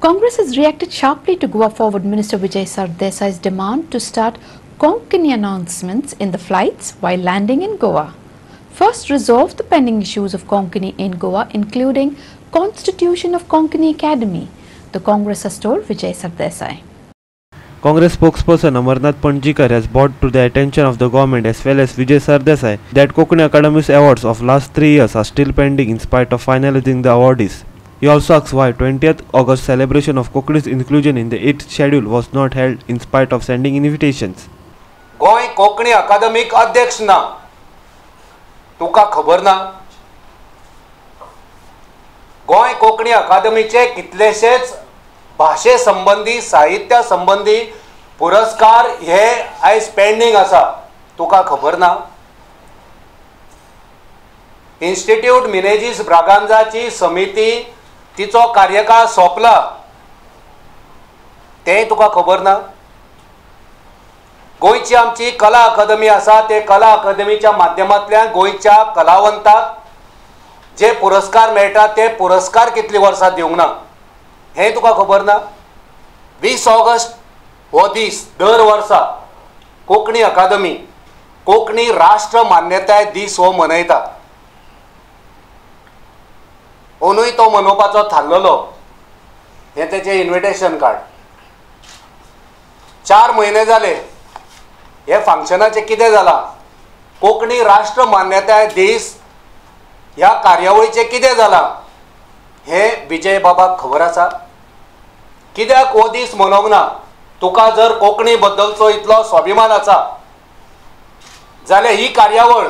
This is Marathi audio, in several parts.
Congress has reacted sharply to Goa Forward Minister Vijay Sardesai's demand to start Konkani announcements in the flights while landing in Goa. First, resolve the pending issues of Konkani in Goa, including constitution of Konkani Academy, the Congress has told Vijay Sardesai. Congress spokesperson Amarnath Panjikar has brought to the attention of the government as well as Vijay Sardesai that Konkani Academy's awards of last 3 years are still pending in spite of finalizing the awardees. He also asks why 20th August celebration of Konkani's inclusion in the 8th schedule was not held in spite of sending invitations. गोय कोंकणी अकादमीक अध्यक्ष ना, तुका खबर ना? गोय कोंकणी अकादमीचे कितलेशेच भाषे संबंधी साहित्य संबंधी पुरस्कार हे आयज पेंडिंग आसा, तुका खबर ना? इन्स्टिट्यूट मिनेजीस ब्रागांजाची समिती तिचो कार्यकाळ सोंपला, तें तुका खबर ना? गोयची आमची कला अकादमी आसा, ते कला अकादमीच्या माध्यमांतल्यान गोयच्या कलावंतांक जे पुरस्कार मेळटात ते पुरस्कार कितली वर्सां दिवंक ना, हें तुका खबर ना? 20 ऑगस्ट हो दीस दर वर्सा कोंकणी अकादमी कोंकणी राष्ट्र मान्यताय दीस हो मनयता. ओनूय तो मनोवपाचो थारलेलो, हें तेचें इन्विटेशन कार्ड. 4 म्हयने जाले हे फंक्शनाचें कितें जालां? कोंकणी राष्ट्र मान्यताय दीस ह्या कार्यावळीचें कितें जालां हें विजय बाबाक खबर आसा? कित्याक हो दीस मनोवंक ना? तुका जर कोंकणी बद्दलचो इतलो स्वाभिमान आसा जाल्यार ही कार्यावळ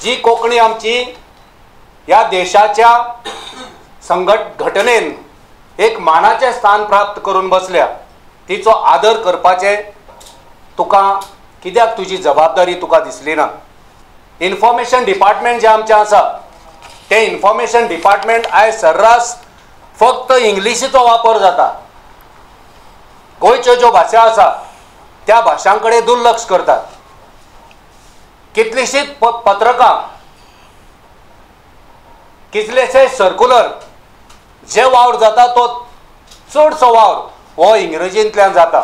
जी कोंकणी आमची ह्या देशाच्या घटनेन एक मानाचें स्थान प्राप्त करून बसल्या, तिचो आदर करपाचें तुका कित्याक तुजी जबाबदारी तुका दिसली ना? इन्फॉर्मेशन डिपार्टमेंट जे आमचें आसा तें इन्फॉर्मेशन डिपार्टमेंट आयज सर्रास फक्त इंग्लिशीचो वापर जाता. गोंयच्यो ज्यो भाशा आसा त्या भाशां कडेन दुर्लक्ष करतात. कितलींशींच पत्रकां, कितलेशे सर्क्युलर जे वावर जाता तो चडसो वावर हो इंग्रजींतल्यान जाता.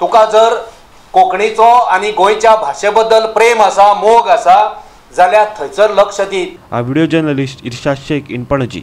तुका जर कोंकणीचो आनी गोंयच्या भाशे बद्दल प्रेम आसा, मोग आसा जाल्यार थंयसर लक्ष दी. Video journalist Irshad Shaikh in Panaji.